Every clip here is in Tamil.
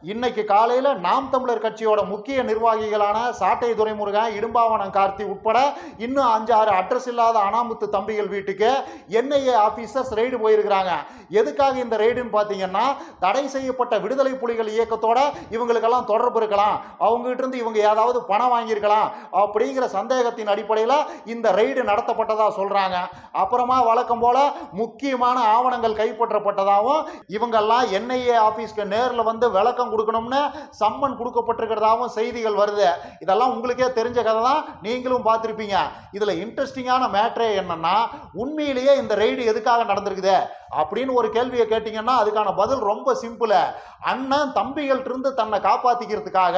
இன்னைக்கு காலையில நாம் தமிழர் கட்சியோட முக்கிய நிர்வாகிகளான சாட்டை துரைமுருகன், இடும்பாவனம் கார்த்தி உட்பட இன்னும் 5-6 அட்ரஸ் இல்லாத அனாமுத்து தம்பிகள் வீட்டுக்கு என்ஐஏ ஆபீசர்ஸ் ரெய்டு போயிருக்கிறாங்க. எதுக்காக இந்த ரெய்டுன்னு பார்த்தீங்கன்னா, தடை செய்யப்பட்ட விடுதலை புலிகள் இயக்கத்தோட இவங்களுக்கெல்லாம் தொடர்பு இருக்கலாம், அவங்ககிட்ட இருந்து இவங்க ஏதாவது பணம் வாங்கியிருக்கலாம் அப்படிங்கிற சந்தேகத்தின் அடிப்படையில் இந்த ரெய்டு நடத்தப்பட்டதா சொல்றாங்க. அப்புறமா வழக்கம் போல முக்கியமான ஆவணங்கள் கைப்பற்றப்பட்டதாகவும், இவங்கெல்லாம் என்ஐஏ ஆபீஸ்க்கு நேரில் வந்து விளக்கம் கொடுக்கணும்னு சம்மன் கொடுக்கப்பட்டிருக்கிறதாவும் செய்திகள் வருது. இதெல்லாம் உங்களுக்கே தெரிஞ்ச கதை தான், நீங்களும் பார்த்திருப்பீங்க. இதுல இன்ட்ரெஸ்டிங்கான மேட்டரே என்னன்னா, உண்மையிலேயே இந்த ரெய்டு எதுக்காக நடந்திருக்குது அப்படின்னு ஒரு கேள்வியை கேட்டீங்கன்னா அதுக்கான பதில் ரொம்ப சிம்பிள். அண்ணன் தம்பிகள்ட்ட இருந்து தன்னை காப்பாத்திக்கிறதுக்காக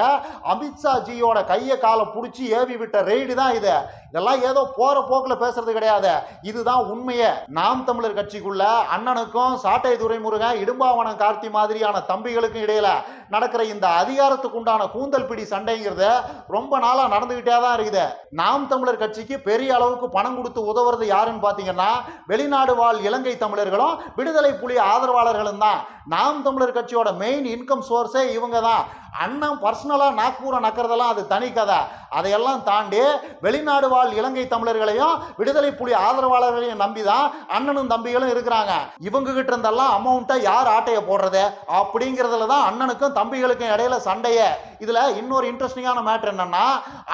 அமித்ஷா ஜியோட கையை காலை பிடிச்சி ஏவி விட்ட ரெய்டு தான் இது. இதெல்லாம் ஏதோ போற போக்கில் பேசுறது கிடையாது, இதுதான் உண்மையே. நாம் தமிழர் கட்சிக்குள்ள அண்ணனுக்கும் சாட்டை துரைமுருகன், இடும்பாவனம் கார்த்தி மாதிரியான தம்பிகளுக்கும் இடையில நடக்கிற இந்த அதிகாரத்துக்கு உண்டான கூந்தல் பிடி சண்டைங்கிறது ரொம்ப நாளா நடந்துகிட்டே தான் இருக்குது. நாம் தமிழர் கட்சிக்கு பெரிய அளவுக்கு பணம் கொடுத்து உதவுறது யாருன்னு பாத்தீங்கன்னா, வெளிநாடு வாழ் இலங்கை தமிழர்களும் விடுதலை புலி ஆதரவாளர்களும் தான். நாம் தமிழர் கட்சியோட மெயின் இன்கம் சோர்ஸே இவங்க தான். அண்ணன் பர்சனலா நாக்பூரை நக்கிறதெல்லாம் அது தனி கதை. அதையெல்லாம் தாண்டி வெளிநாடு வாழ் இலங்கை தமிழர்களையும் விடுதலை புலி ஆதரவாளர்களையும் நம்பிதான் அண்ணனும் தம்பிகளும் இருக்கிறாங்க. இவங்க கிட்ட இருந்தெல்லாம் அமௌண்ட்டை யார் ஆட்டையை போடுறது அப்படிங்கிறதுல தான் அண்ணனுக்கும் தம்பிகளுக்கும் இடையில சண்டையே. இதுல இன்னொரு இன்ட்ரெஸ்டிங்கான மேட்டர் என்னன்னா,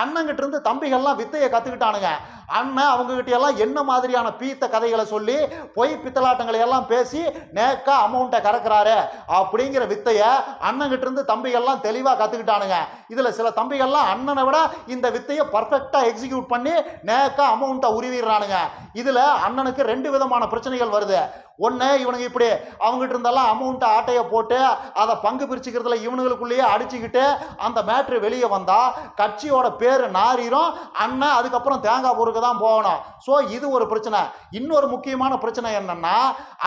அண்ணன் கிட்ட இருந்து தம்பிகள்லாம் வித்தையை கத்துக்கிட்டானுங்க. அண்ணன் அவங்க கிட்ட எல்லாம் என்ன மாதிரியான பீத்த கதைகளை சொல்லி பொய் பித்தலாட்டங்களை எல்லாம் பேசி நேக்கா அமௌண்ட்டை கறக்குறாரு அப்படிங்கிற வித்தைய அண்ணன் கிட்ட இருந்து தம்பிகள்லாம் தெளிவா கத்துக்கிட்டானுங்க. இதுல சில தம்பிகள்லாம் அண்ணனை விட இந்த வித்தையை பர்ஃபெக்டா எக்ஸிக்யூட் பண்ணி நேக்கா அமௌண்ட்டை உருவிடுறானுங்க. இதுல அண்ணனுக்கு 2 விதமான பிரச்சனைகள் வருது. ஒன்று, இவனுங்க இப்படி அவங்ககிட்ட இருந்தெல்லாம் அமௌண்ட்டை ஆட்டையை போட்டு அதை பங்கு பிரிச்சுக்கிறதுல இவனுங்களுக்குள்ளேயே அடிச்சுக்கிட்டு அந்த மேட்ரு வெளியே வந்தா கட்சியோட பேர் நாரிரும், அண்ணன் அதுக்கப்புறம் தேங்காய் பொறுக்க தான் போகணும். ஸோ இது ஒரு பிரச்சனை. இன்னொரு முக்கியமான பிரச்சனை என்னன்னா,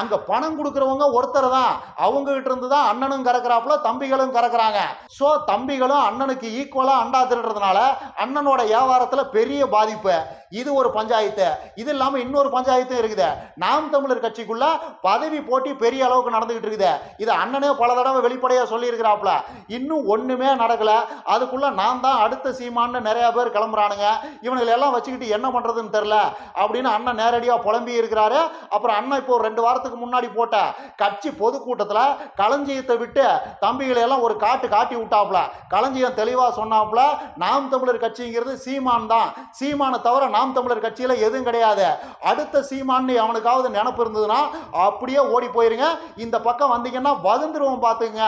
அங்க பணம் கொடுக்குறவங்க ஒருத்தர் தான், அவங்க கிட்ட இருந்து தான் அண்ணனும் கறக்குறாப்புல தம்பிகளும் கறக்குறாங்க. ஸோ தம்பிகளும் அண்ணனுக்கு ஈக்குவலா அண்டா திருடுறதுனால அண்ணனோட வியாபாரத்துல பெரிய பாதிப்பு. இது ஒரு பஞ்சாயத்து. இது இல்லாம இன்னொரு பஞ்சாயத்தும் இருக்குது. நாம் தமிழர் கட்சிக்குள்ள பதவி போட்டி பெரிய அளவுக்கு நடந்துகிட்டு இருக்குது. இது அண்ணனே பல தடவை வெளிப்படையா சொல்லி இருக்கிறாப்ல. இன்னும் ஒண்ணுமே நடக்கல, அதுக்குள்ள நான் தான் அடுத்த சீமான்னு நிறைய பேர் கிளம்புறானுங்க, இவனுங்களை எல்லாம் வச்சுக்கிட்டு என்ன பண்றதுன்னு தெரியல அப்படின்னு அண்ணன் நேரடியா புலம்பி இருக்கிறாரு. அப்புறம் அண்ணன் இப்போ 2 வாரத்துக்கு முன்னாடி போட்ட கட்சி பொதுக்கூட்டத்துல களஞ்சியத்தை விட்டு தம்பிகளை எல்லாம் ஒரு காட்டி விட்டாப்ல. களஞ்சியம் தெளிவா சொன்னாப்ல, நாம் தமிழர் கட்சிங்கிறது சீமான் தான், சீமானை தவிர நாம் தமிழர் கட்சியில எதுவும் கிடையாது. அடுத்த சீமான்னு அவனுக்காவது நினைப்பு இருந்ததுன்னா அப்படியே ஓடி போயிருங்க, இந்த பக்கம் வந்தீங்கன்னா வகுந்துருவோம் பாத்துங்க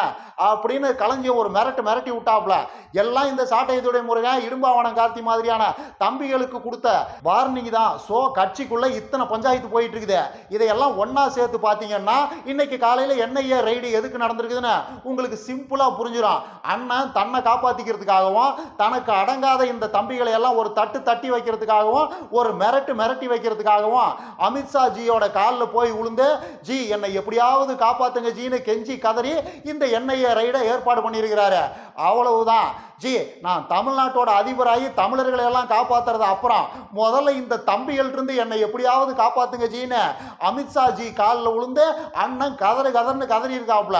அப்படின்னு களஞ்சியம் ஒரு மிரட்டி விட்டாப்ல. எல்லாம் இந்த சாட்டை துரைமுருகன், இடும்பாவனம் கார்த்தி மாதிரியான தம்பிகளுக்கு கொடுத்த வார்னிங் தான். சோ கட்சிக்குள்ள இத்தனை பஞ்சாயத்து போயிட்டு இருக்குது. இதையெல்லாம் ஒன்னா சேர்த்து பாத்தீங்கன்னா இன்னைக்கு காலையில என்ஐஏ ரெய்டு எதுக்கு நடந்திருக்குதுன்னு உங்களுக்கு சிம்பிளா புரிஞ்சிடும். அண்ணன் தன்னை காப்பாத்திக்கிறதுக்காகவும் தனக்கு அடங்காத இந்த தம்பிகளை எல்லாம் ஒரு தட்டி வைக்கிறதுக்காகவும் ஒரு மிரட்டி வைக்கிறதுக்காகவும் அமித்ஷா ஜியோட காலில் போய் உளுந்து, ஜி என்னை எப்படியாவது காப்பாத்துங்க ஜின்னு கெஞ்சி கதறி இந்த என்ஐஏ ரைடை ஏற்பாடு பண்ணியிருக்கிறாரு. அவ்வளவுதான். ஜி, நான் தமிழ்நாட்டோட அதிபராகி தமிழர்களை எல்லாம் காப்பாத்துறது அப்புறம், முதல்ல இந்த தம்பிகள் இருந்து என்னை எப்படியாவது காப்பாத்துங்க ஜின்னு அமித்ஷா ஜி காலில் உளுந்து அண்ணன் கதறுன்னு கதறி இருக்காப்ல.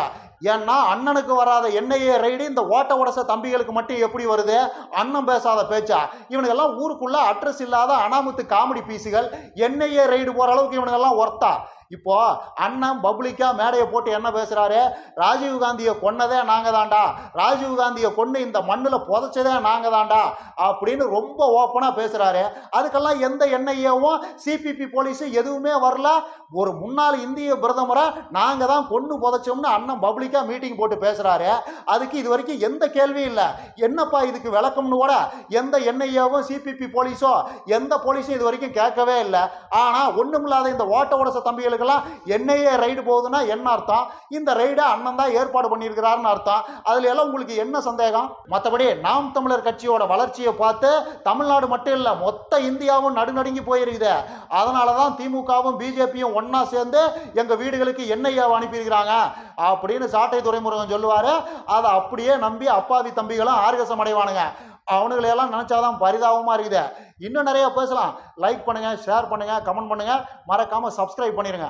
ஏன்னா அண்ணனுக்கு வராத என்ஐஏ ரைடு இந்த ஓட்ட உடச தம்பிகளுக்கு மட்டும் எப்படி வருது? அண்ணன் பேசாத பேச்சா? இவனுக்கெல்லாம் ஊருக்குள்ள அட்ரஸ் இல்லாத அனாமுத்து காமெடி பீஸுகள். என்ஐஏ ரைடு போற அளவுக்கு இவனுக்கெல்லாம் ஒர்த்தா? இப்போ அண்ணன் பப்ளிக்கா மேடையை போட்டு என்ன பேசுறாரு? ராஜீவ்காந்தியை கொன்னதே நாங்க தாண்டா, ராஜீவ்காந்தியை கொண்டு இந்த மண்ணில் புதைச்சதே நாங்க தாண்டா அப்படின்னு ரொம்ப ஓப்பனா பேசுறாரு. அதுக்கெல்லாம் எந்த என்ஐஏவும் சிபிபி போலீஸ் எதுவுமே வரல. ஒரு முன்னாள் இந்திய பிரதமரை நாங்க தான் கொண்டு புதைச்சோம்னு அண்ணன் பப்ளிக்கா மீட்டிங் போட்டு பேசுறாரு. அதுக்கு இது வரைக்கும் எந்த கேள்வியும் இல்லை. என்னப்பா இதுக்கு விளக்கம்னு கூட எந்த என்ஐஏவும் சிபிபி போலீஸோ எந்த போலீஸும் இது வரைக்கும் கேட்கவே இல்லை. ஆனா ஒண்ணுமில்லாத இந்த ஓட்ட உடச தம்பிகளுக்கு என்ஐஏ ரைடு போகுதுன்னா என்ன அர்த்தம்? இந்த ரைடை அண்ணன் தான் ஏற்பாடு பண்ணியிருக்கிறாருன்னு அர்த்தம். அதுல எல்லாம் உங்களுக்கு என்ன சந்தேகம்? மற்றபடி நாம் தமிழர் கட்சியோட வளர்ச்சியை பார்த்து தமிழ்நாடு மட்டும் இல்ல மொத்த இந்தியாவும் நடுநடுங்கி போயிருக்குது. அதனாலதான் திமுகவும் பிஜேபியும் ஒன்னா சேர்ந்து எங்க வீடுகளுக்கு என்ஐஏ அனுப்பியிருக்கிறாங்க அப்படின்னு சாட்டை துரைமுருகன் சொல்லுவாரு. அதை அப்படியே நம்பி அப்பாவி தம்பிகளும் ஆர்கசம் அடைவானுங்க. அவனுங்களையெல்லாம் நினைச்சாதான் பரிதாபமா இருக்குது. இன்னும் நிறைய பேசலாம். லைக் பண்ணுங்க, ஷேர் பண்ணுங்க, கமெண்ட் பண்ணுங்க, மறக்காம சப்ஸ்கிரைப் பண்ணிருங்க.